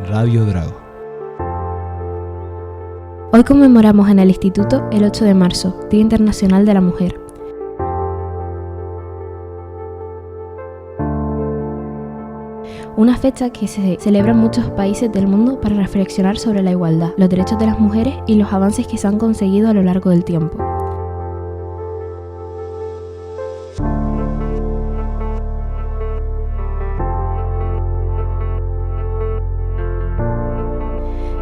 Radio Drago. Hoy conmemoramos en el Instituto el 8 de marzo, Día Internacional de la Mujer. Una fecha que se celebra en muchos países del mundo para reflexionar sobre la igualdad, los derechos de las mujeres y los avances que se han conseguido a lo largo del tiempo.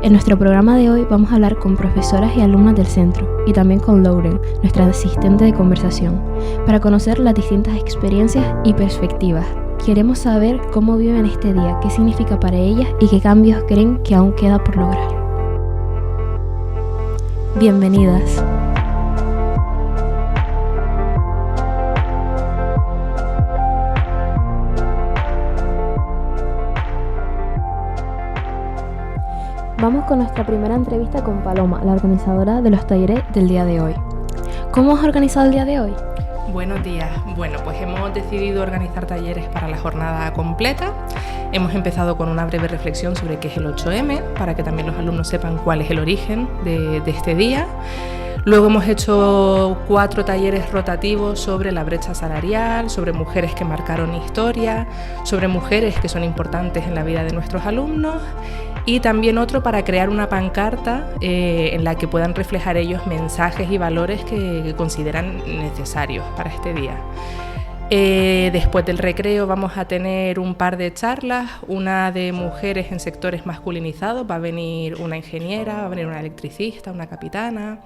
En nuestro programa de hoy vamos a hablar con profesoras y alumnas del centro y también con Lauren, nuestra asistente de conversación, para conocer las distintas experiencias y perspectivas. Queremos saber cómo viven este día, qué significa para ellas y qué cambios creen que aún queda por lograr. Bienvenidas. Vamos con nuestra primera entrevista con Paloma, la organizadora de los talleres del día de hoy. ¿Cómo has organizado el día de hoy? Buenos días. Bueno, pues hemos decidido organizar talleres para la jornada completa. Hemos empezado con una breve reflexión sobre qué es el 8M, para que también los alumnos sepan cuál es el origen de este día. Luego hemos hecho 4 talleres rotativos sobre la brecha salarial, sobre mujeres que marcaron historia, sobre mujeres que son importantes en la vida de nuestros alumnos, y también otro para crear una pancarta en la que puedan reflejar ellos mensajes y valores que consideran necesarios para este día. Después del recreo vamos a tener un par de charlas, una de mujeres en sectores masculinizados, va a venir una ingeniera, va a venir una electricista, una capitana.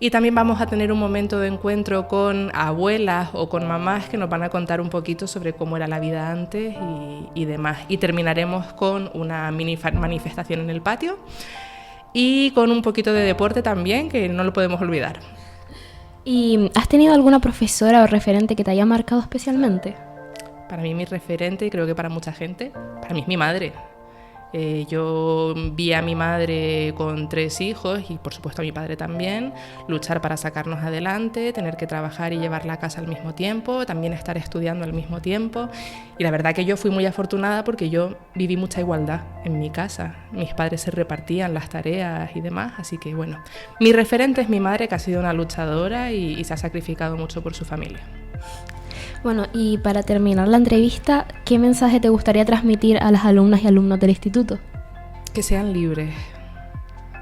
Y también vamos a tener un momento de encuentro con abuelas o con mamás que nos van a contar un poquito sobre cómo era la vida antes y demás. Y terminaremos con una mini manifestación en el patio y con un poquito de deporte también, que no lo podemos olvidar. ¿Y has tenido alguna profesora o referente que te haya marcado especialmente? Para mí mi referente, y creo que para mucha gente, para mí es mi madre. Yo vi a mi madre con 3 hijos y por supuesto a mi padre también, luchar para sacarnos adelante, tener que trabajar y llevar la casa al mismo tiempo, también estar estudiando al mismo tiempo, y la verdad que yo fui muy afortunada porque yo viví mucha igualdad en mi casa, mis padres se repartían las tareas y demás, así que bueno, mi referente es mi madre, que ha sido una luchadora y se ha sacrificado mucho por su familia. Bueno, y para terminar la entrevista, ¿qué mensaje te gustaría transmitir a las alumnas y alumnos del instituto? Que sean libres,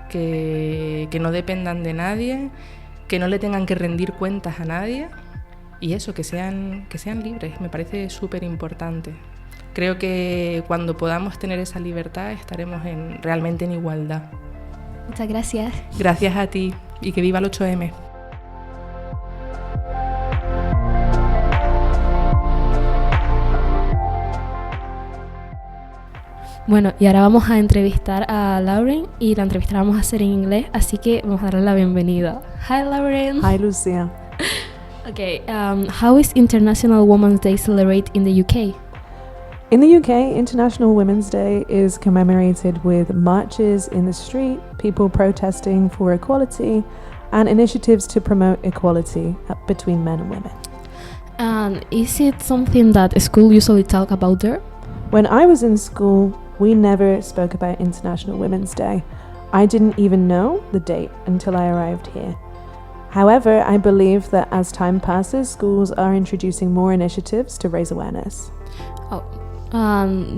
que no dependan de nadie, que no le tengan que rendir cuentas a nadie y eso, que sean libres, me parece súper importante. Creo que cuando podamos tener esa libertad estaremos realmente en igualdad. Muchas gracias. Gracias a ti y que viva el 8M. Bueno, y ahora vamos a entrevistar a Lauren y la entrevista la vamos a hacer en inglés, así que vamos a darle la bienvenida. Hi, Lauren. Hi, Lucia. Okay, how is International Women's Day celebrated in the UK? In the UK, International Women's Day is commemorated with marches in the street, people protesting for equality, and initiatives to promote equality between men and women. And is it something that school usually talk about there? When I was in school, we never spoke about International Women's Day. I didn't even know the date until I arrived here. However, I believe that as time passes, schools are introducing more initiatives to raise awareness. Oh,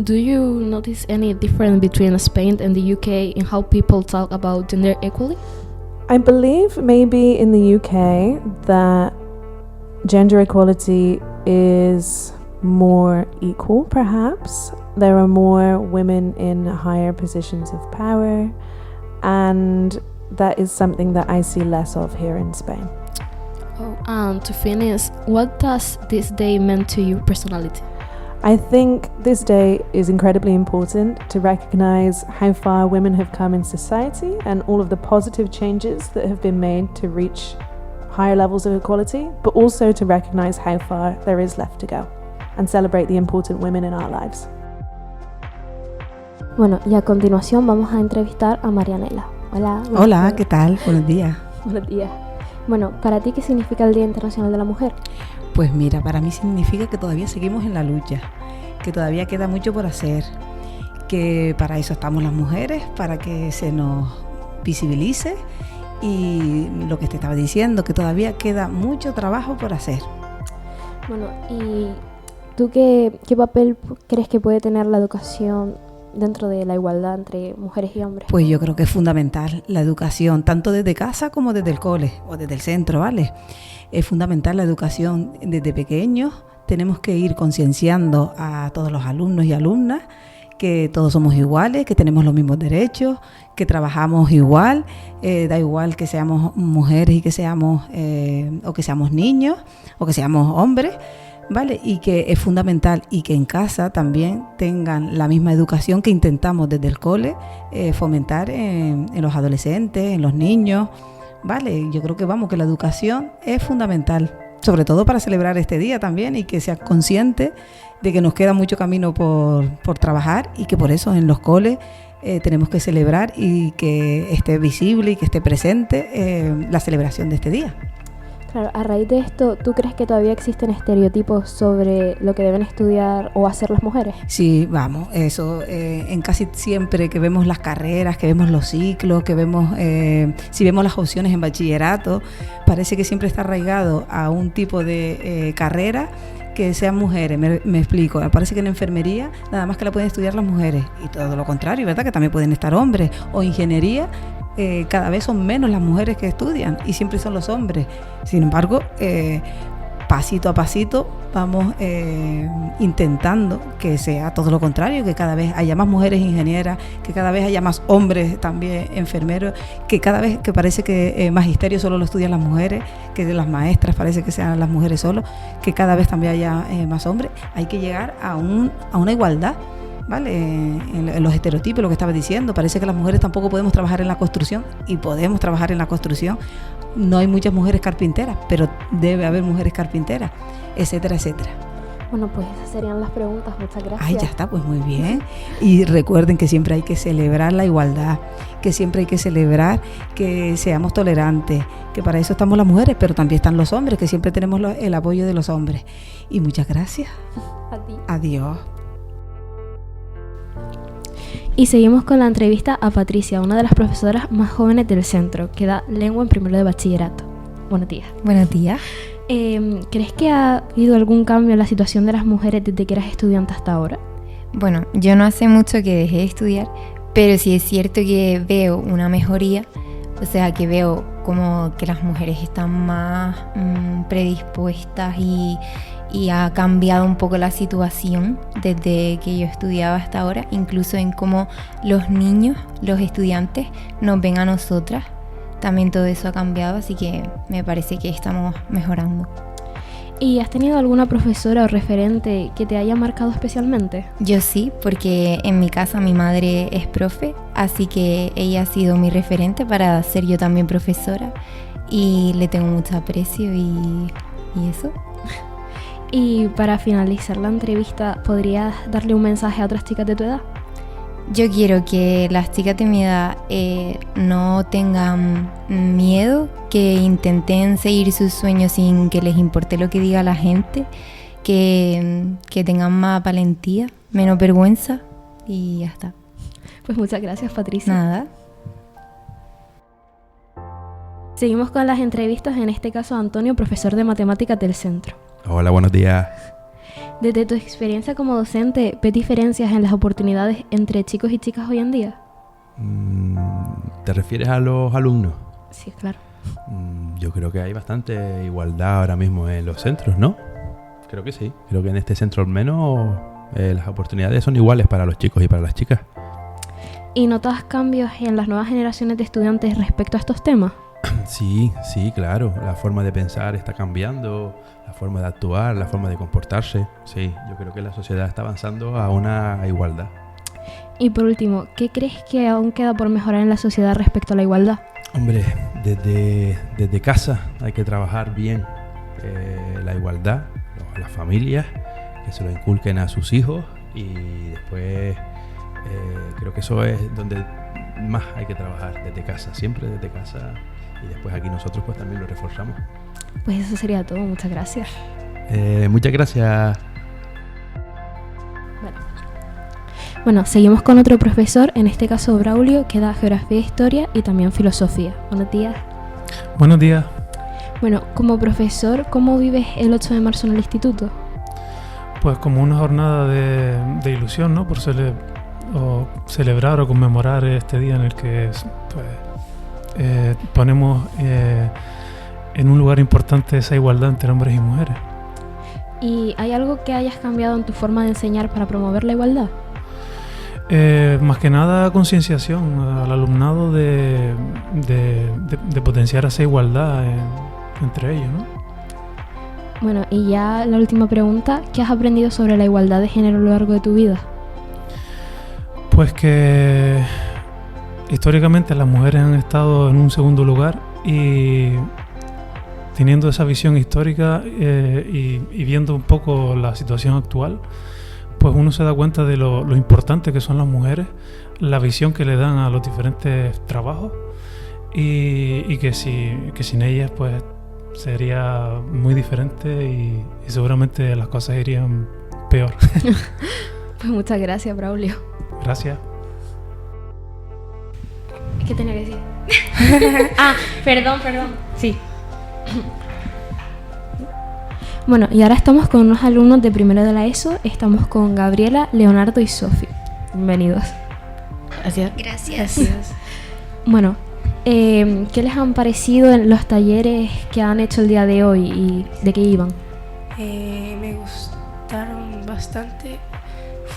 do you notice any difference between Spain and the UK in how people talk about gender equality? I believe maybe in the UK that gender equality is more equal, perhaps. There are more women in higher positions of power, and that is something that I see less of here in Spain. Oh, and to finish, what does this day mean to you personally? I think this day is incredibly important to recognize how far women have come in society and all of the positive changes that have been made to reach higher levels of equality, but also to recognize how far there is left to go and celebrate the important women in our lives. Bueno, y a continuación vamos a entrevistar a Marianela. Hola. Hola, ¿qué tal? Buenos días. Buenos días. Bueno, ¿para ti qué significa el Día Internacional de la Mujer? Pues mira, para mí significa que todavía seguimos en la lucha, que todavía queda mucho por hacer, que para eso estamos las mujeres, para que se nos visibilice, y lo que te estaba diciendo, que todavía queda mucho trabajo por hacer. Bueno, ¿y tú qué papel crees que puede tener la educación dentro de la igualdad entre mujeres y hombres? Pues yo creo que es fundamental la educación, tanto desde casa como desde el cole o desde el centro, ¿vale? Es fundamental la educación desde pequeños. Tenemos que ir concienciando a todos los alumnos y alumnas que todos somos iguales, que tenemos los mismos derechos, que trabajamos igual, da igual que seamos mujeres y que seamos o que seamos niños o que seamos hombres, ¿vale? Y que es fundamental, y que en casa también tengan la misma educación que intentamos desde el cole fomentar en los adolescentes, en los niños, ¿vale? Yo creo que la educación es fundamental, sobre todo para celebrar este día también, y que sean conscientes de que nos queda mucho camino por trabajar, y que por eso en los coles tenemos que celebrar y que esté visible y que esté presente la celebración de este día. Claro, a raíz de esto, ¿tú crees que todavía existen estereotipos sobre lo que deben estudiar o hacer las mujeres? Sí, vamos, eso en casi siempre que vemos las carreras, que vemos los ciclos, que vemos, si vemos las opciones en bachillerato, parece que siempre está arraigado a un tipo de carrera que sean mujeres. Me explico, parece que en enfermería nada más que la pueden estudiar las mujeres, y todo lo contrario, ¿verdad? Que también pueden estar hombres, o ingeniería. Cada vez son menos las mujeres que estudian y siempre son los hombres. Sin embargo, pasito a pasito vamos intentando que sea todo lo contrario, que cada vez haya más mujeres ingenieras, que cada vez haya más hombres también enfermeros, que cada vez que parece que magisterio solo lo estudian las mujeres, que de las maestras parece que sean las mujeres solo, que cada vez también haya más hombres. Hay que llegar a una igualdad, ¿vale? En los estereotipos, lo que estaba diciendo, parece que las mujeres tampoco podemos trabajar en la construcción, y podemos trabajar en la construcción. No hay muchas mujeres carpinteras, pero debe haber mujeres carpinteras, etcétera, etcétera. Bueno, pues esas serían las preguntas. Muchas gracias. Ay, ya está, pues muy bien. Y recuerden que siempre hay que celebrar la igualdad, que siempre hay que celebrar que seamos tolerantes, que para eso estamos las mujeres, pero también están los hombres, que siempre tenemos el apoyo de los hombres. Y muchas gracias. A ti. Adiós. Y seguimos con la entrevista a Patricia, una de las profesoras más jóvenes del centro, que da lengua en primero de bachillerato. Buenos días. Buenos días. ¿Crees que ha habido algún cambio en la situación de las mujeres desde que eras estudiante hasta ahora? Bueno, yo no hace mucho que dejé de estudiar, pero sí es cierto que veo una mejoría, o sea, que veo como que las mujeres están más predispuestas y ha cambiado un poco la situación desde que yo estudiaba hasta ahora, incluso en cómo los niños, los estudiantes, nos ven a nosotras. También todo eso ha cambiado, así que me parece que estamos mejorando. ¿Y has tenido alguna profesora o referente que te haya marcado especialmente? Yo sí, porque en mi casa mi madre es profe, así que ella ha sido mi referente para ser yo también profesora, y le tengo mucho aprecio y eso. Y para finalizar la entrevista, ¿podrías darle un mensaje a otras chicas de tu edad? Yo quiero que las chicas de mi edad no tengan miedo, que intenten seguir sus sueños sin que les importe lo que diga la gente, que tengan más valentía, menos vergüenza, y ya está. Pues muchas gracias, Patricia. Nada. Seguimos con las entrevistas, en este caso a Antonio, profesor de matemáticas del centro. Hola, buenos días. Desde tu experiencia como docente, ¿ves diferencias en las oportunidades entre chicos y chicas hoy en día? ¿Te refieres a los alumnos? Sí, claro. Yo creo que hay bastante igualdad ahora mismo en los centros, ¿no? Creo que sí. Creo que en este centro al menos las oportunidades son iguales para los chicos y para las chicas. ¿Y notas cambios en las nuevas generaciones de estudiantes respecto a estos temas? Sí, claro. La forma de pensar está cambiando, la forma de actuar, la forma de comportarse. Sí, yo creo que la sociedad está avanzando a una igualdad. Y por último, ¿qué crees que aún queda por mejorar en la sociedad respecto a la igualdad? Hombre, desde casa hay que trabajar bien la igualdad, las familias, que se lo inculquen a sus hijos, y después creo que eso es donde más hay que trabajar, desde casa, siempre desde casa, y después aquí nosotros pues también lo reforzamos. Pues eso sería todo, muchas gracias. Muchas gracias. Bueno, seguimos con otro profesor, en este caso Braulio, que da Geografía e Historia y también Filosofía. Buenos días. Buenos días. Bueno, como profesor, ¿cómo vives el 8 de marzo en el instituto? Pues como una jornada de ilusión, ¿no? Por celebrar o conmemorar este día en el que pues, ponemos en un lugar importante esa igualdad entre hombres y mujeres. ¿Y hay algo que hayas cambiado en tu forma de enseñar para promover la igualdad? Más que nada concienciación al alumnado de potenciar esa igualdad entre ellos, ¿no? Bueno, y ya la última pregunta, ¿qué has aprendido sobre la igualdad de género a lo largo de tu vida? Pues que históricamente las mujeres han estado en un segundo lugar y teniendo esa visión histórica y viendo un poco la situación actual, pues uno se da cuenta de lo importante que son las mujeres, la visión que le dan a los diferentes trabajos y que sin ellas pues sería muy diferente y seguramente las cosas irían peor. Pues muchas gracias, Braulio. Gracias. ¿Qué tenía que decir? Perdón. Sí. Bueno, y ahora estamos con unos alumnos de primero de la ESO. Estamos con Gabriela, Leonardo y Sofi. Bienvenidos. Gracias. Bueno, ¿qué les han parecido en los talleres que han hecho el día de hoy y de qué iban? Me gustaron bastante.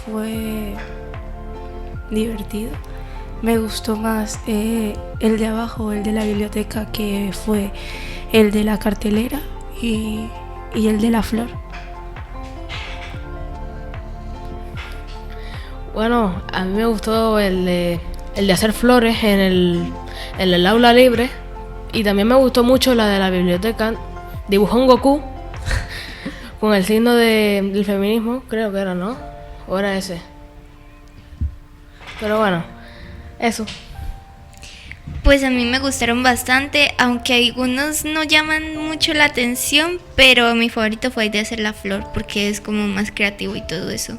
Fue divertido. Me gustó más el de abajo, el de la biblioteca, que fue el de la cartelera y el de la flor. Bueno, a mí me gustó el de hacer flores en el aula libre, y también me gustó mucho la de la biblioteca. Dibujó un Goku con el signo del feminismo, creo que era, ¿no? ¿O era ese? Pero bueno, eso. Pues a mí me gustaron bastante, aunque algunos no llaman mucho la atención, pero mi favorito fue el de hacer la flor, porque es como más creativo y todo eso.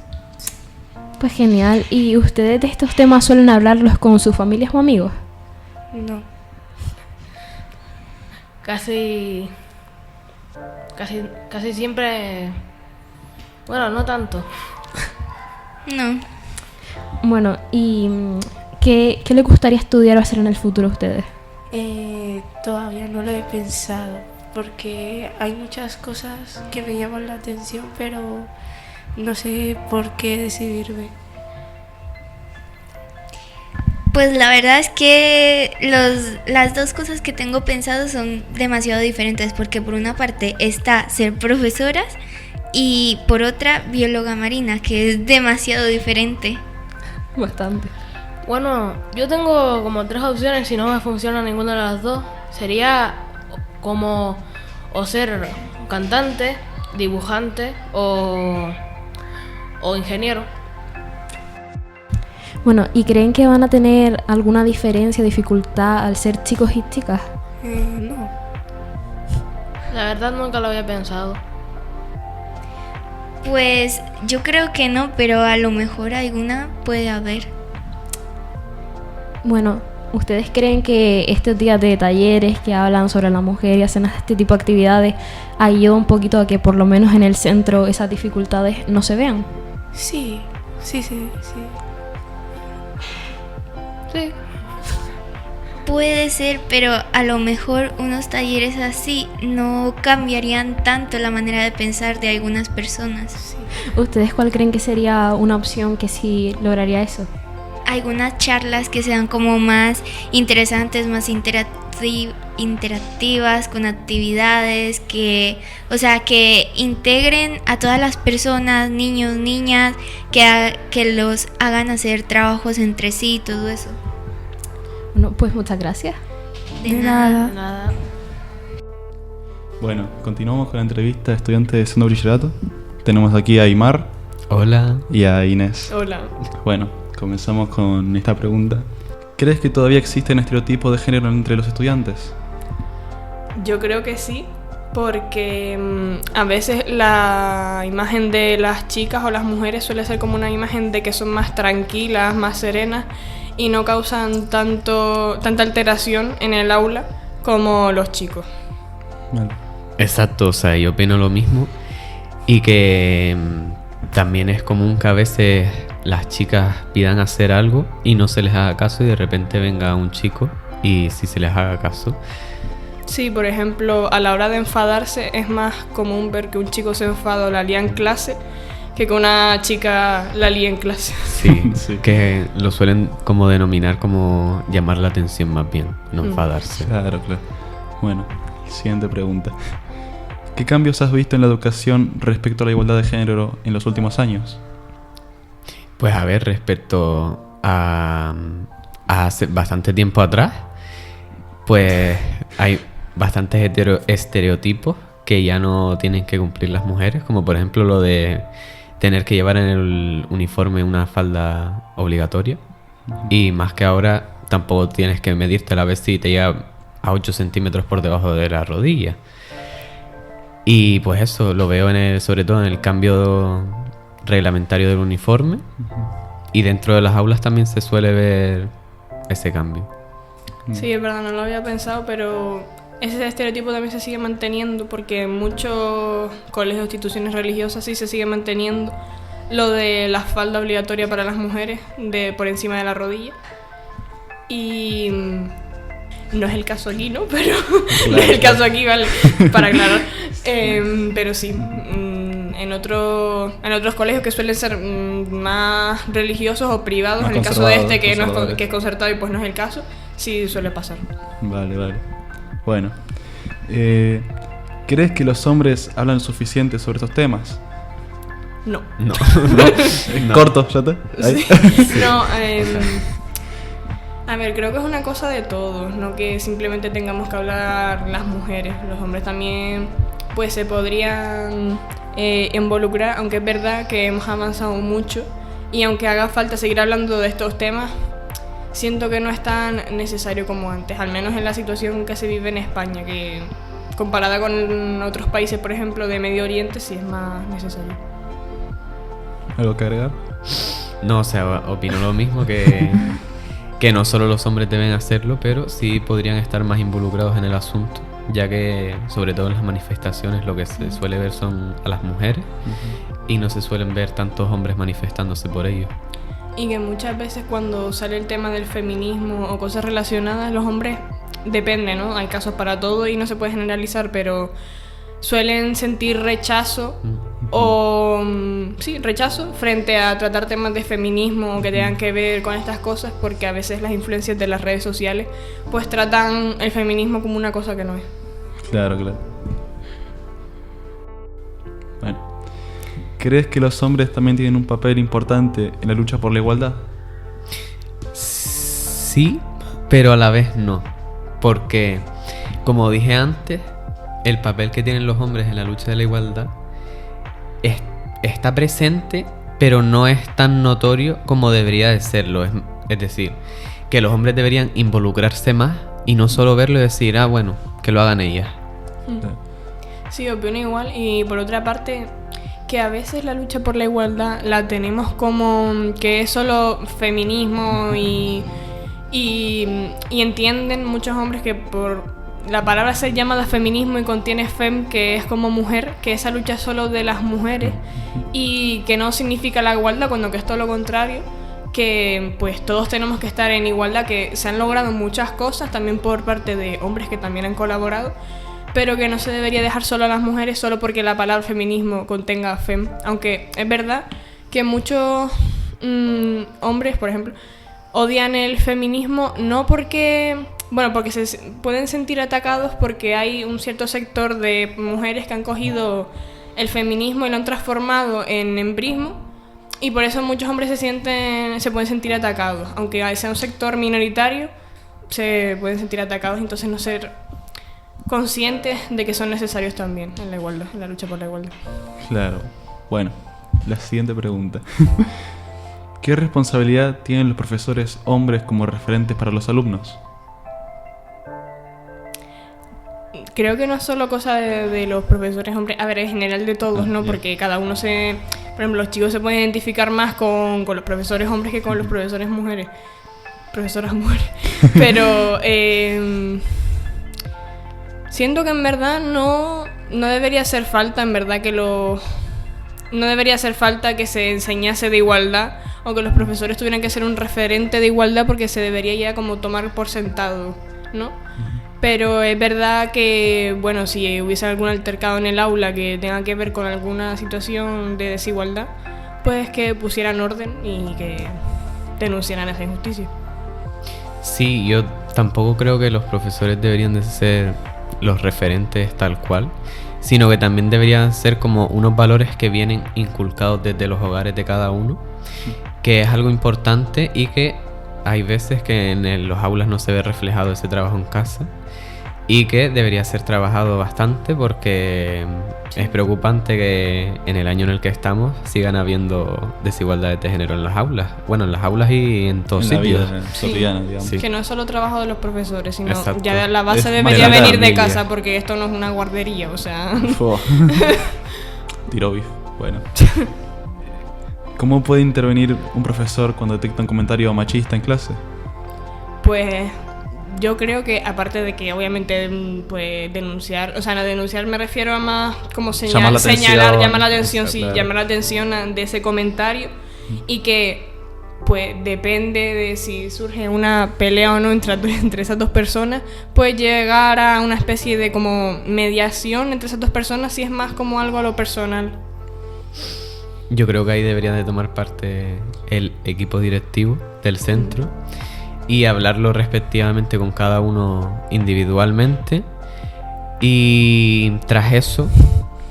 Pues genial. ¿Y ustedes de estos temas suelen hablarlos con sus familias o amigos? No. Casi siempre... Bueno, no tanto. No. Bueno, ¿y qué les gustaría estudiar o hacer en el futuro a ustedes? Todavía no lo he pensado, porque hay muchas cosas que me llaman la atención, pero no sé por qué decidirme. Pues la verdad es que las dos cosas que tengo pensado son demasiado diferentes, porque por una parte está ser profesoras y por otra bióloga marina, que es demasiado diferente. Bastante. Bueno, yo tengo como 3 opciones. Si no me funciona ninguna de las dos, sería como o ser cantante, dibujante o ingeniero. Bueno, ¿y creen que van a tener alguna diferencia o dificultad al ser chicos y chicas? No. La verdad nunca lo había pensado. Pues yo creo que no, pero a lo mejor alguna puede haber. Bueno, ¿ustedes creen que estos días de talleres que hablan sobre la mujer y hacen este tipo de actividades ayuda un poquito a que por lo menos en el centro esas dificultades no se vean? Sí. Puede ser, pero a lo mejor unos talleres así no cambiarían tanto la manera de pensar de algunas personas. Sí. ¿Ustedes cuál creen que sería una opción que sí lograría eso? Algunas charlas que sean como más interesantes, más interactivas, con actividades que integren a todas las personas, niños, niñas, que los hagan hacer trabajos entre sí y todo eso. Bueno, pues muchas gracias. De nada. Nada. Bueno, continuamos con la entrevista de estudiantes de segundo bachillerato. Tenemos aquí a Aymar. Hola. Y a Inés. Hola. Bueno, comenzamos con esta pregunta. ¿Crees que todavía existen estereotipos de género entre los estudiantes? Yo creo que sí, porque a veces la imagen de las chicas o las mujeres suele ser como una imagen de que son más tranquilas, más serenas y no causan tanta alteración en el aula como los chicos. Vale. Exacto, o sea, yo opino lo mismo y que también es común que a veces las chicas pidan hacer algo y no se les haga caso y de repente venga un chico y sí se les haga caso. Sí, por ejemplo, a la hora de enfadarse es más común ver que un chico se enfada o la lía en clase que una chica la lía en clase. Sí, sí, que lo suelen como denominar como llamar la atención más bien, no enfadarse. Claro, claro. Bueno, siguiente pregunta. ¿Qué cambios has visto en la educación respecto a la igualdad de género en los últimos años? Pues a ver, respecto a hace bastante tiempo atrás, pues hay bastantes estereotipos que ya no tienen que cumplir las mujeres, como por ejemplo lo de tener que llevar en el uniforme una falda obligatoria. Y más que ahora tampoco tienes que medirte la vez si te llega a 8 centímetros por debajo de la rodilla. Y pues eso lo veo sobre todo en el cambio reglamentario del uniforme. Y dentro de las aulas también se suele ver ese cambio. Sí, es verdad, no lo había pensado, pero ese estereotipo también se sigue manteniendo porque en muchos colegios o instituciones religiosas sí se sigue manteniendo lo de la falda obligatoria para las mujeres por encima de la rodilla. Y no es el caso aquí, ¿no? Pero claro, no es el caso aquí, ¿vale? Para aclarar. Pero sí, en otros colegios que suelen ser más religiosos o privados, más en el caso de este que es concertado y pues no es el caso, sí suele pasar. Vale. Bueno, ¿crees que los hombres hablan suficiente sobre estos temas? No. No. Corto, ¿ya está? Sí. No, a ver, creo que es una cosa de todos, no que simplemente tengamos que hablar las mujeres. Los hombres también pues se podrían involucrar, aunque es verdad que hemos avanzado mucho y aunque haga falta seguir hablando de estos temas, siento que no es tan necesario como antes, al menos en la situación que se vive en España, que comparada con otros países, por ejemplo, de Medio Oriente, sí es más necesario. ¿Algo que agregar? No, o sea, opino lo mismo, que no solo los hombres deben hacerlo, pero sí podrían estar más involucrados en el asunto, ya que sobre todo en las manifestaciones lo que se suele ver son a las mujeres y no se suelen ver tantos hombres manifestándose por ello. Y que muchas veces cuando sale el tema del feminismo o cosas relacionadas, los hombres, depende, ¿no? Hay casos para todo y no se puede generalizar, pero suelen sentir rechazo rechazo frente a tratar temas de feminismo que tengan que ver con estas cosas, porque a veces las influencias de las redes sociales pues tratan el feminismo como una cosa que no es. Claro. Bueno, ¿crees que los hombres también tienen un papel importante en la lucha por la igualdad? Sí, pero a la vez no, porque como dije antes, el papel que tienen los hombres en la lucha de la igualdad está presente, pero no es tan notorio como debería de serlo. Es decir, que los hombres deberían involucrarse más y no solo verlo y decir, bueno, que lo hagan ellas. Sí, opino igual. Y por otra parte, que a veces la lucha por la igualdad la tenemos como que es solo feminismo y entienden muchos hombres que por la palabra ser llamada feminismo y contiene fem, que es como mujer, que esa lucha es solo de las mujeres y que no significa la igualdad, cuando que es todo lo contrario, que pues todos tenemos que estar en igualdad, que se han logrado muchas cosas también por parte de hombres que también han colaborado, pero que no se debería dejar solo a las mujeres solo porque la palabra feminismo contenga fem, aunque es verdad que muchos hombres, por ejemplo, odian el feminismo no porque se pueden sentir atacados porque hay un cierto sector de mujeres que han cogido el feminismo y lo han transformado en embrismo, y por eso muchos hombres se pueden sentir atacados, aunque sea un sector minoritario, se pueden sentir atacados, entonces no ser conscientes de que son necesarios también en la igualdad, en la lucha por la igualdad. Claro. Bueno, la siguiente pregunta. ¿Qué responsabilidad tienen los profesores hombres como referentes para los alumnos? creo que no es solo cosa de los profesores hombres, a ver, en general de todos, ¿no? Porque cada uno por ejemplo, los chicos se pueden identificar más con los profesores hombres que con los profesores mujeres. Profesoras mujeres. Pero siento que en verdad no debería hacer falta, en verdad no debería hacer falta que se enseñase de igualdad o que los profesores tuvieran que ser un referente de igualdad, porque se debería ya como tomar por sentado, ¿no? Pero es verdad que, bueno, si hubiese algún altercado en el aula que tenga que ver con alguna situación de desigualdad, pues que pusieran orden y que denunciaran esa injusticia. Sí, yo tampoco creo que los profesores deberían de ser los referentes tal cual, sino que también deberían ser como unos valores que vienen inculcados desde los hogares de cada uno, que es algo importante y que hay veces que en los aulas no se ve reflejado ese trabajo en casa y que debería ser trabajado bastante, porque es preocupante que en el año en el que estamos sigan habiendo desigualdades de género en las aulas. Bueno, en las aulas y en todos sitios. Cotidiana, digamos. Sí. Que no es solo trabajo de los profesores, sino Exacto. ya la base debería venir de casa, porque esto no es una guardería, o sea... Tiro bif. Bueno. ¿Cómo puede intervenir un profesor cuando detecta un comentario machista en clase? Pues yo creo que, aparte de que obviamente pues denunciar, o sea, no denunciar me refiero a más como llamar la atención, sí, claro. Llamar la atención de ese comentario, y que pues depende de si surge una pelea o no entre esas dos personas, pues llegar a una especie de como mediación entre esas dos personas, si es más como algo a lo personal. Yo creo que ahí debería de tomar parte el equipo directivo del centro y hablarlo respectivamente con cada uno individualmente, y tras eso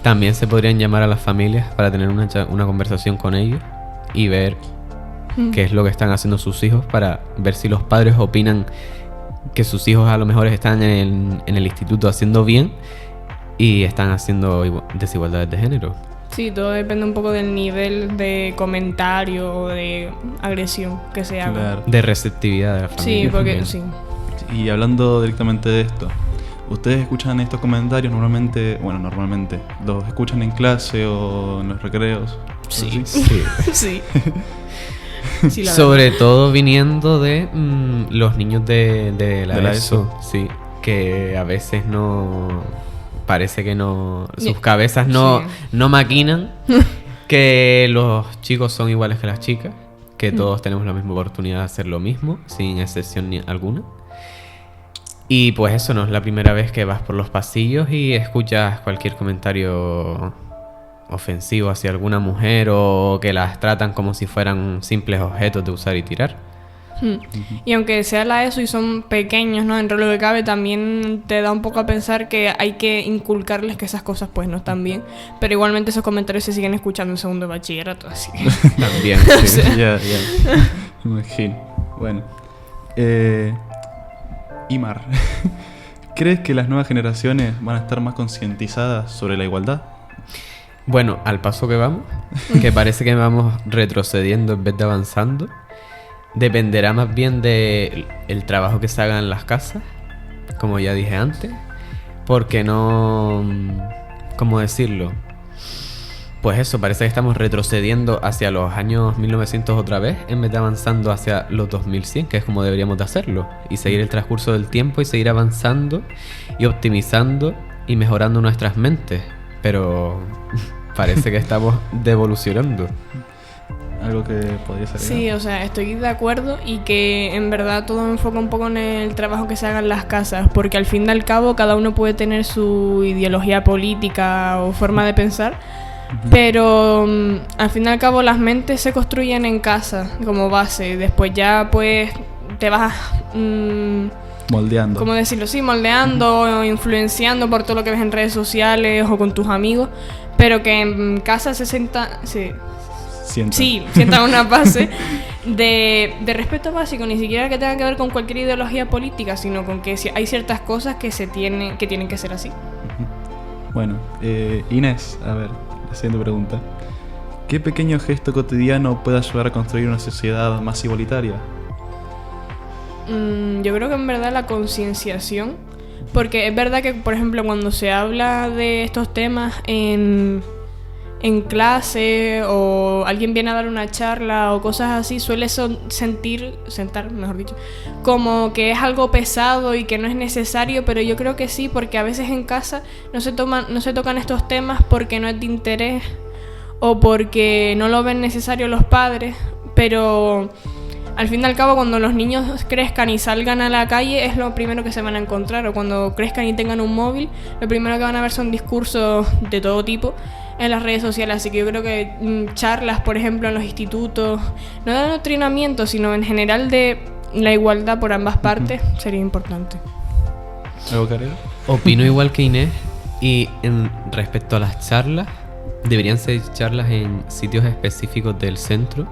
también se podrían llamar a las familias para tener una conversación con ellos y ver qué es lo que están haciendo sus hijos, para ver si los padres opinan que sus hijos a lo mejor están en el instituto haciendo bien y están haciendo desigualdades de género. Sí, todo depende un poco del nivel de comentario o de agresión que se haga. Claro. De receptividad de la familia. Sí, porque sí. Y hablando directamente de esto, ¿ustedes escuchan estos comentarios normalmente? Bueno, normalmente, ¿los escuchan en clase o en los recreos? Sí. Sí. Sí, sobre todo viniendo de los niños de la ESO. Sí, que a veces no... Parece que no, sus cabezas no maquinan que los chicos son iguales que las chicas, que todos tenemos la misma oportunidad de hacer lo mismo, sin excepción alguna. Y pues eso, no es la primera vez que vas por los pasillos y escuchas cualquier comentario ofensivo hacia alguna mujer, o que las tratan como si fueran simples objetos de usar y tirar. Y aunque sea la ESO y son pequeños, ¿no? Dentro de lo que cabe, también te da un poco a pensar que hay que inculcarles que esas cosas pues no están bien, pero igualmente esos comentarios se siguen escuchando en segundo de bachillerato, así que... También, sí. Ya. Imagino. Bueno. Imar, ¿crees que las nuevas generaciones van a estar más concientizadas sobre la igualdad? Bueno, al paso que vamos, que parece que vamos retrocediendo en vez de avanzando, dependerá más bien del trabajo que se haga en las casas, como ya dije antes, porque no... ¿Cómo decirlo? Pues eso, parece que estamos retrocediendo hacia los años 1900 otra vez, en vez de avanzando hacia los 2100, que es como deberíamos de hacerlo, y seguir el transcurso del tiempo y seguir avanzando y optimizando y mejorando nuestras mentes, pero parece que estamos devolucionando. Algo que podría ser. Sí, o sea, estoy de acuerdo, y que en verdad todo me enfoca un poco en el trabajo que se haga en las casas, porque al fin y al cabo cada uno puede tener su ideología política o forma de pensar, pero al fin y al cabo las mentes se construyen en casa como base, después ya pues te vas moldeando. ¿Cómo decirlo? Sí, moldeando o influenciando por todo lo que ves en redes sociales o con tus amigos, pero que en casa se sienta... sientan una base de respeto básico, ni siquiera que tenga que ver con cualquier ideología política, sino con que hay ciertas cosas que tienen que ser así. Bueno, Inés, a ver, la siguiente pregunta. ¿Qué pequeño gesto cotidiano puede ayudar a construir una sociedad más igualitaria? Yo creo que en verdad la concienciación, Porque es verdad que, por ejemplo, cuando se habla de estos temas en clase o alguien viene a dar una charla o cosas así, suele sentar, mejor dicho, como que es algo pesado y que no es necesario, pero yo creo que sí, porque a veces en casa no se tocan estos temas porque no es de interés o porque no lo ven necesario los padres, pero al fin y al cabo cuando los niños crezcan y salgan a la calle es lo primero que se van a encontrar, o cuando crezcan y tengan un móvil, lo primero que van a ver son discursos de todo tipo en las redes sociales, así que yo creo que charlas, por ejemplo, en los institutos, no de adoctrinamiento, sino en general de la igualdad por ambas partes, sería importante. ¿Algo, Karel? Opino igual que Inés, y respecto a las charlas, deberían ser charlas en sitios específicos del centro,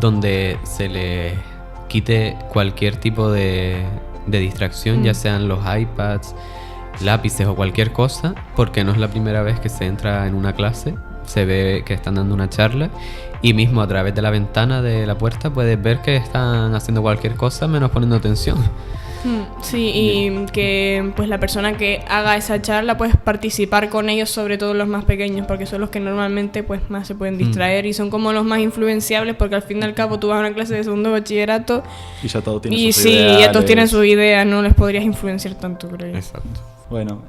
donde se les quite cualquier tipo de distracción, ya sean los iPads, lápices o cualquier cosa, porque no es la primera vez que se entra en una clase, se ve que están dando una charla y mismo a través de la ventana de la puerta puedes ver que están haciendo cualquier cosa menos poniendo atención. Sí, y que pues la persona que haga esa charla pues participar con ellos, sobre todo los más pequeños, porque son los que normalmente pues más se pueden distraer y son como los más influenciables, porque al fin y al cabo tú vas a una clase de segundo bachillerato y ya todos tienen sus ideas. Y ya todos tienen su idea, no les podrías influenciar tanto, creo yo. Exacto. Bueno,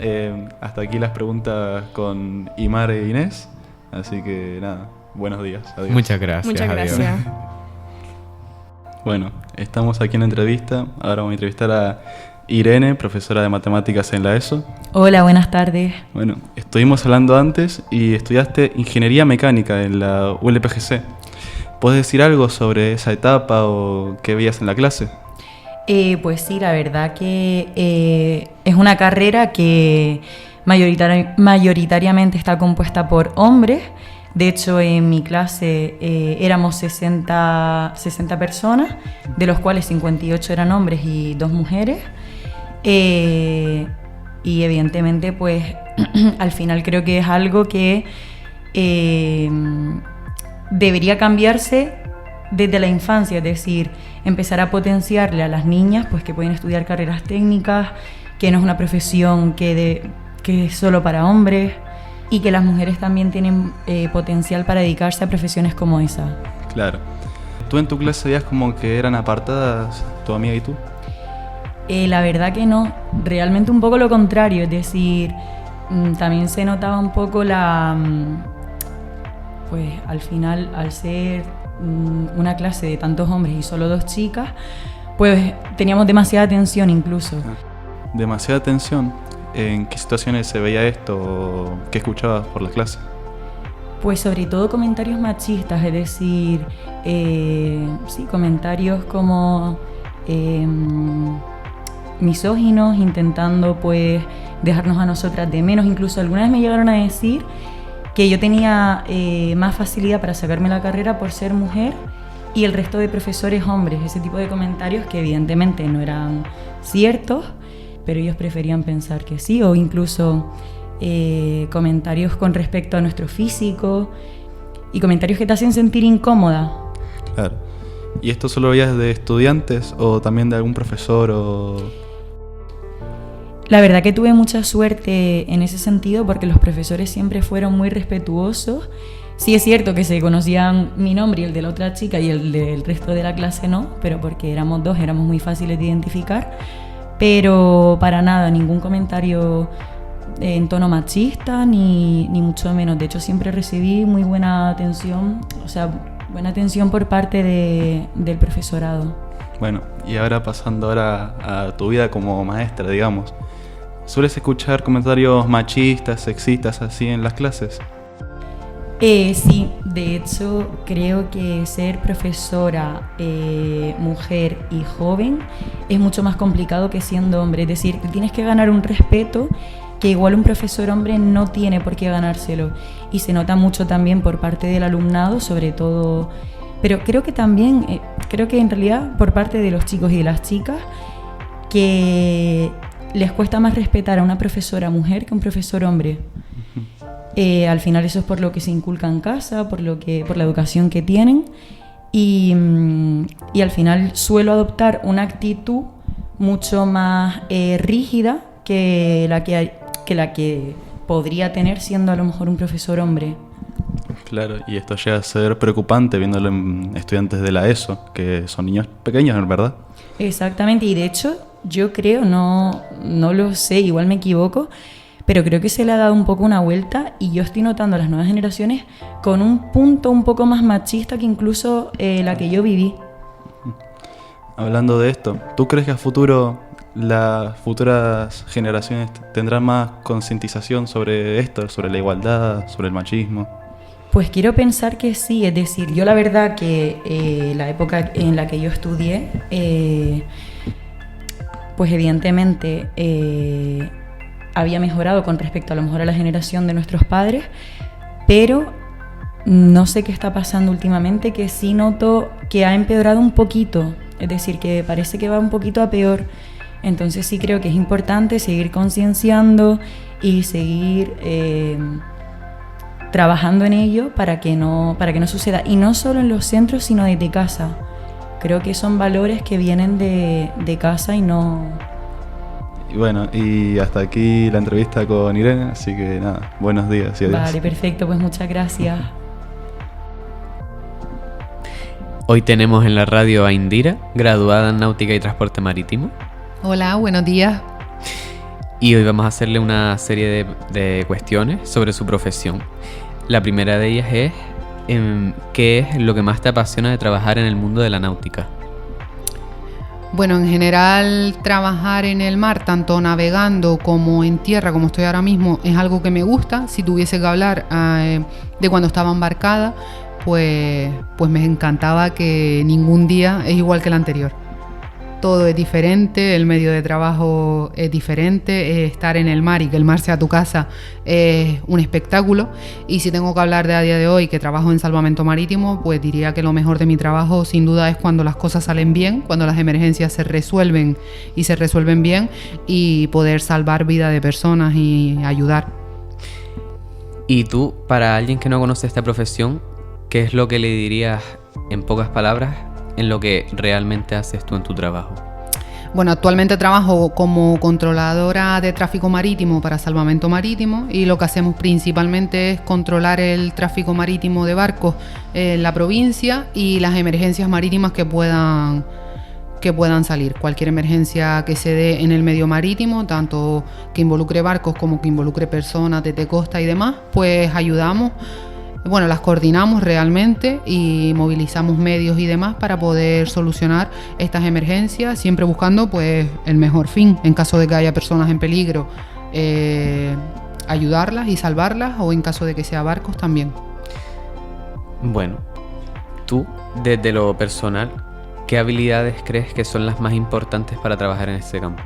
hasta aquí las preguntas con Imar e Inés, así que nada, buenos días. Adiós. Muchas gracias. Muchas gracias. Bueno, estamos aquí en la entrevista. Ahora vamos a entrevistar a Irene, profesora de matemáticas en la ESO. Hola, buenas tardes. Bueno, estuvimos hablando antes y estudiaste ingeniería mecánica en la ULPGC. ¿Puedes decir algo sobre esa etapa o qué veías en la clase? Pues sí, la verdad que es una carrera que mayoritariamente está compuesta por hombres. De hecho, en mi clase éramos 60 personas, de los cuales 58 eran hombres y 2 mujeres. Y evidentemente, pues, al final creo que es algo que debería cambiarse desde la infancia, es decir, empezar a potenciarle a las niñas pues que pueden estudiar carreras técnicas, que no es una profesión que es solo para hombres, y que las mujeres también tienen potencial para dedicarse a profesiones como esa. Claro. ¿Tú en tu clase veías como que eran apartadas tu amiga y tú? La verdad que no, realmente un poco lo contrario, es decir, también se notaba un poco pues al final, al ser una clase de tantos hombres y solo 2 chicas, pues teníamos demasiada tensión incluso. ¿Demasiada tensión? ¿En qué situaciones se veía esto o qué escuchabas por la clase? Pues sobre todo comentarios machistas, es decir, sí, comentarios como misóginos, intentando pues dejarnos a nosotras de menos. Incluso algunas me llegaron a decir que yo tenía más facilidad para sacarme la carrera por ser mujer y el resto de profesores hombres. Ese tipo de comentarios que evidentemente no eran ciertos, pero ellos preferían pensar que sí, o incluso comentarios con respecto a nuestro físico y comentarios que te hacen sentir incómoda. Claro. ¿Y esto solo veías de estudiantes o también de algún profesor o...? La verdad que tuve mucha suerte en ese sentido porque los profesores siempre fueron muy respetuosos. Sí es cierto que se conocían mi nombre y el de la otra chica y el del resto de la clase no, pero porque éramos 2, éramos muy fáciles de identificar. Pero para nada, ningún comentario en tono machista ni mucho menos. De hecho, siempre recibí muy buena atención, o sea, buena atención por parte del profesorado. Bueno, y ahora pasando a tu vida como maestra, digamos. ¿Sueles escuchar comentarios machistas, sexistas así en las clases? Sí, de hecho creo que ser profesora mujer y joven es mucho más complicado que siendo hombre. Es decir, te tienes que ganar un respeto que igual un profesor hombre no tiene por qué ganárselo. Y se nota mucho también por parte del alumnado, sobre todo, pero creo que también, creo que en realidad por parte de los chicos y de las chicas, que les cuesta más respetar a una profesora mujer que a un profesor hombre. Al final eso es por lo que se inculca en casa, por la educación que tienen y al final suelo adoptar una actitud mucho más rígida que la que podría tener siendo a lo mejor un profesor hombre. Claro, y esto llega a ser preocupante viéndolo en estudiantes de la ESO, que son niños pequeños, ¿verdad? Exactamente, y de hecho yo creo, no lo sé, igual me equivoco, pero creo que se le ha dado un poco una vuelta y yo estoy notando a las nuevas generaciones con un punto un poco más machista que incluso la que yo viví. Hablando de esto, ¿tú crees que a futuro las futuras generaciones tendrán más concientización sobre esto, sobre la igualdad, sobre el machismo? Pues quiero pensar que sí, es decir, yo la verdad que la época en la que yo estudié, pues evidentemente había mejorado con respecto a lo mejor a la generación de nuestros padres, pero no sé qué está pasando últimamente, que sí noto que ha empeorado un poquito, es decir, que parece que va un poquito a peor. Entonces sí creo que es importante seguir concienciando y seguir trabajando en ello para que no suceda. Y no solo en los centros, sino desde casa. Creo que son valores que vienen de casa y no... Y bueno, y hasta aquí la entrevista con Irene, así que nada, buenos días y adiós. Vale, perfecto, pues muchas gracias. Hoy tenemos en la radio a Indira, graduada en Náutica y Transporte Marítimo. Hola, buenos días. Y hoy vamos a hacerle una serie de cuestiones sobre su profesión. La primera de ellas es, ¿qué es lo que más te apasiona de trabajar en el mundo de la náutica? Bueno, en general trabajar en el mar, tanto navegando como en tierra, como estoy ahora mismo, es algo que me gusta. Si tuviese que hablar de cuando estaba embarcada, pues me encantaba que ningún día es igual que el anterior. Todo es diferente, el medio de trabajo es diferente, estar en el mar y que el mar sea tu casa es un espectáculo. Y si tengo que hablar de a día de hoy que trabajo en salvamento marítimo, pues diría que lo mejor de mi trabajo sin duda es cuando las cosas salen bien, cuando las emergencias se resuelven y se resuelven bien, y poder salvar vida de personas y ayudar. Y tú, para alguien que no conoce esta profesión, ¿qué es lo que le dirías en pocas palabras en lo que realmente haces tú en tu trabajo? Bueno, actualmente trabajo como controladora de tráfico marítimo para salvamento marítimo, y lo que hacemos principalmente es controlar el tráfico marítimo de barcos en la provincia y las emergencias marítimas que puedan salir. Cualquier emergencia que se dé en el medio marítimo, tanto que involucre barcos como que involucre personas desde costa y demás, pues ayudamos. Bueno, las coordinamos realmente y movilizamos medios y demás para poder solucionar estas emergencias, siempre buscando pues el mejor fin. En caso de que haya personas en peligro, ayudarlas y salvarlas, o en caso de que sea barcos también. Bueno, tú, desde lo personal, ¿qué habilidades crees que son las más importantes para trabajar en este campo?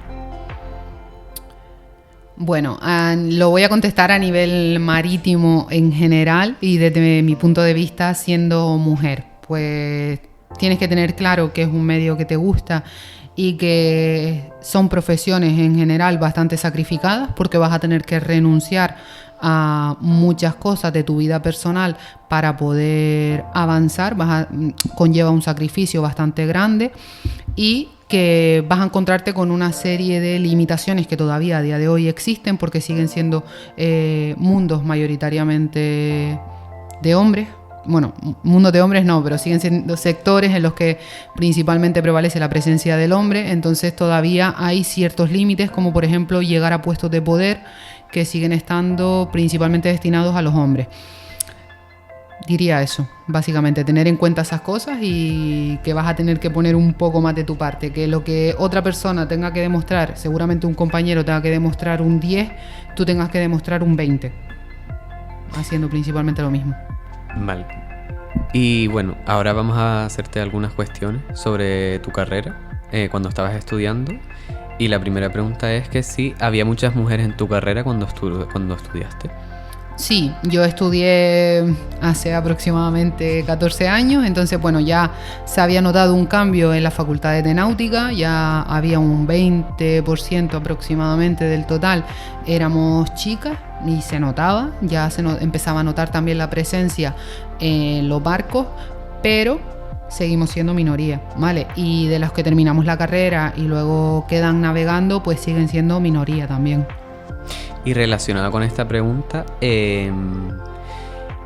Bueno, lo voy a contestar a nivel marítimo en general y desde mi punto de vista siendo mujer. Pues tienes que tener claro que es un medio que te gusta y que son profesiones en general bastante sacrificadas, porque vas a tener que renunciar a muchas cosas de tu vida personal para poder avanzar. Conlleva un sacrificio bastante grande, y que vas a encontrarte con una serie de limitaciones que todavía a día de hoy existen, porque siguen siendo mundos mayoritariamente de hombres. Bueno, mundos de hombres no, pero siguen siendo sectores en los que principalmente prevalece la presencia del hombre. Entonces todavía hay ciertos límites, como por ejemplo llegar a puestos de poder que siguen estando principalmente destinados a los hombres. Diría eso, básicamente, tener en cuenta esas cosas, y que vas a tener que poner un poco más de tu parte, que lo que otra persona tenga que demostrar, seguramente un compañero tenga que demostrar un 10, tú tengas que demostrar un 20, haciendo principalmente lo mismo. Vale. Y bueno, ahora vamos a hacerte algunas cuestiones sobre tu carrera, cuando estabas estudiando. Y la primera pregunta es que si había muchas mujeres en tu carrera cuando estudiaste. Sí, yo estudié hace aproximadamente 14 años, entonces bueno, ya se había notado un cambio en las facultades de náutica, ya había un 20% aproximadamente del total, éramos chicas y se notaba, ya empezaba a notar también la presencia en los barcos, pero seguimos siendo minoría, ¿vale? Y de los que terminamos la carrera y luego quedan navegando, pues siguen siendo minoría también. Y relacionada con esta pregunta,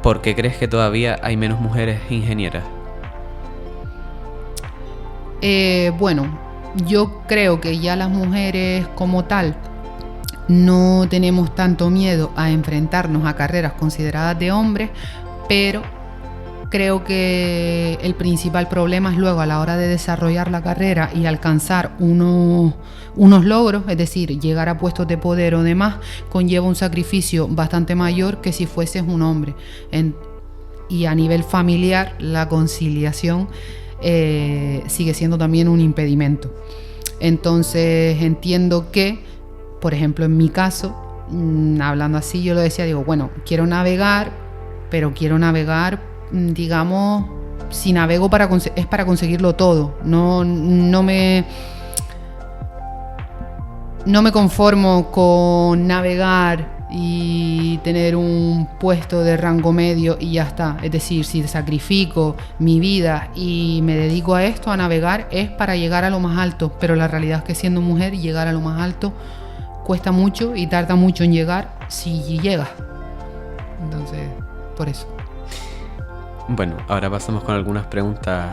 ¿por qué crees que todavía hay menos mujeres ingenieras? Bueno, yo creo que ya las mujeres como tal no tenemos tanto miedo a enfrentarnos a carreras consideradas de hombres, pero creo que el principal problema es luego a la hora de desarrollar la carrera y alcanzar unos logros, es decir, llegar a puestos de poder o demás, conlleva un sacrificio bastante mayor que si fueses un hombre. Y a nivel familiar, la conciliación sigue siendo también un impedimento. Entonces entiendo que, por ejemplo, en mi caso, hablando así, yo lo decía, digo, bueno, quiero navegar, pero quiero navegar, digamos, si navego es para conseguirlo todo. No me conformo con navegar y tener un puesto de rango medio y ya está. Es decir, si sacrifico mi vida y me dedico a esto, a navegar, es para llegar a lo más alto. Pero la realidad es que siendo mujer, llegar a lo más alto cuesta mucho y tarda mucho en llegar si llega. Entonces, por eso. Bueno, ahora pasamos con algunas preguntas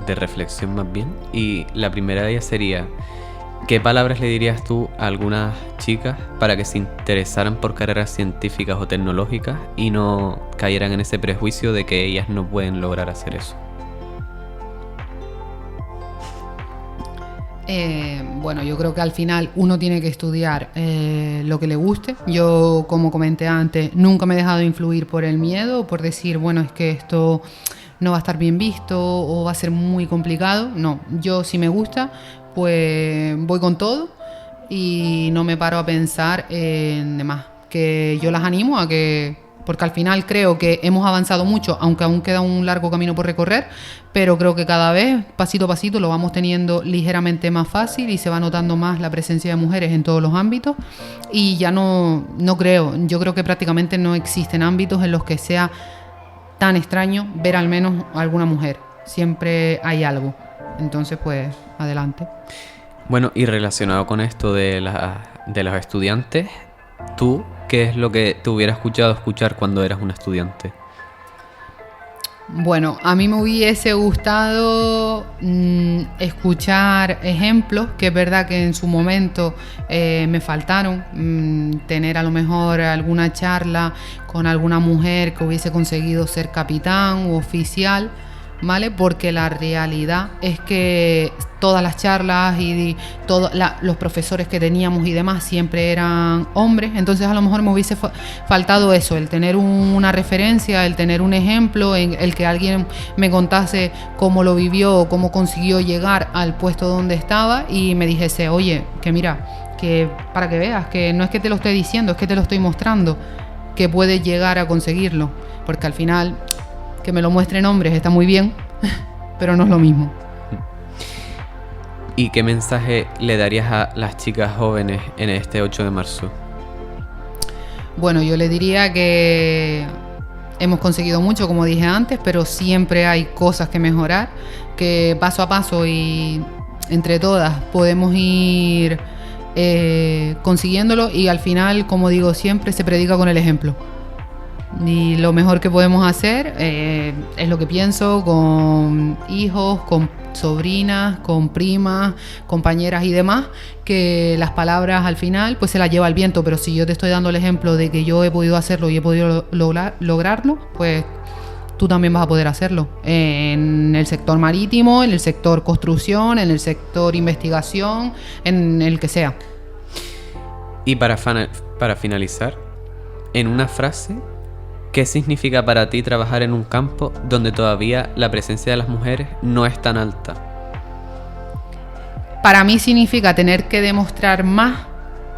de reflexión más bien. Y la primera de ellas sería, ¿qué palabras le dirías tú a algunas chicas para que se interesaran por carreras científicas o tecnológicas y no cayeran en ese prejuicio de que ellas no pueden lograr hacer eso? Bueno, yo creo que al final uno tiene que estudiar lo que le guste. Yo, como comenté antes, nunca me he dejado influir por el miedo, por decir, bueno, es que esto no va a estar bien visto o va a ser muy complicado. No, yo si me gusta, pues voy con todo y no me paro a pensar en demás. Que yo las animo a que, porque al final creo que hemos avanzado mucho, aunque aún queda un largo camino por recorrer, pero creo que cada vez, pasito a pasito, lo vamos teniendo ligeramente más fácil y se va notando más la presencia de mujeres en todos los ámbitos. Y ya no creo, yo creo que prácticamente no existen ámbitos en los que sea tan extraño ver al menos alguna mujer. Siempre hay algo. Entonces, pues, adelante. Bueno, y relacionado con esto de los estudiantes, ¿tú qué es lo que te hubiera escuchar cuando eras una estudiante? Bueno, a mí me hubiese gustado escuchar ejemplos, que es verdad que en su momento me faltaron, tener a lo mejor alguna charla con alguna mujer que hubiese conseguido ser capitán u oficial, ¿vale? Porque la realidad es que todas las charlas y todos los profesores que teníamos y demás siempre eran hombres, entonces a lo mejor me hubiese faltado eso, el tener una referencia, el tener un ejemplo, el que alguien me contase cómo lo vivió, cómo consiguió llegar al puesto donde estaba y me dijese, oye, que mira, que para que veas, que no es que te lo esté diciendo, es que te lo estoy mostrando, que puedes llegar a conseguirlo, porque al final que me lo muestren hombres está muy bien, pero no es lo mismo. ¿Y qué mensaje le darías a las chicas jóvenes en este 8 de marzo? Bueno, yo le diría que hemos conseguido mucho, como dije antes, pero siempre hay cosas que mejorar, que paso a paso y entre todas podemos ir consiguiéndolo y al final, como digo siempre, se predica con el ejemplo. Y lo mejor que podemos hacer es lo que pienso con hijos, con sobrinas, con primas, compañeras y demás, que las palabras al final pues se las lleva el viento, pero si yo te estoy dando el ejemplo de que yo he podido hacerlo y he podido lograrlo, pues tú también vas a poder hacerlo en el sector marítimo, en el sector construcción, en el sector investigación, en el que sea. Y para finalizar, en una frase, ¿qué significa para ti trabajar en un campo donde todavía la presencia de las mujeres no es tan alta? Para mí significa tener que demostrar más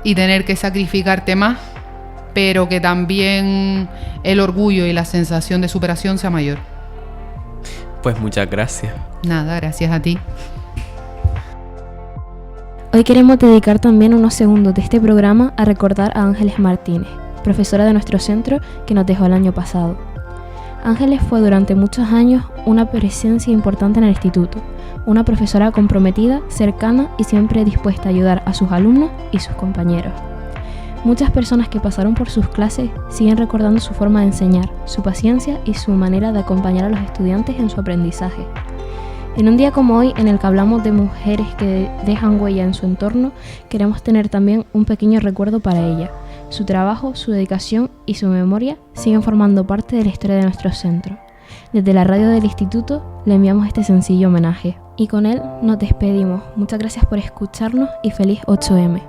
y tener que sacrificarte más, pero que también el orgullo y la sensación de superación sea mayor. Pues muchas gracias. Nada, gracias a ti. Hoy queremos dedicar también unos segundos de este programa a recordar a Ángeles Martínez, profesora de nuestro centro que nos dejó el año pasado. Ángeles fue durante muchos años una presencia importante en el instituto, una profesora comprometida, cercana y siempre dispuesta a ayudar a sus alumnos y sus compañeros. Muchas personas que pasaron por sus clases siguen recordando su forma de enseñar, su paciencia y su manera de acompañar a los estudiantes en su aprendizaje. En un día como hoy, en el que hablamos de mujeres que dejan huella en su entorno, queremos tener también un pequeño recuerdo para ella. Su trabajo, su dedicación y su memoria siguen formando parte de la historia de nuestro centro. Desde la radio del instituto le enviamos este sencillo homenaje y con él nos despedimos. Muchas gracias por escucharnos y feliz 8M.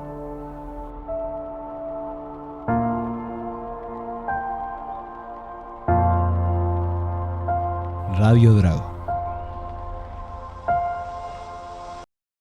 Radio Drago.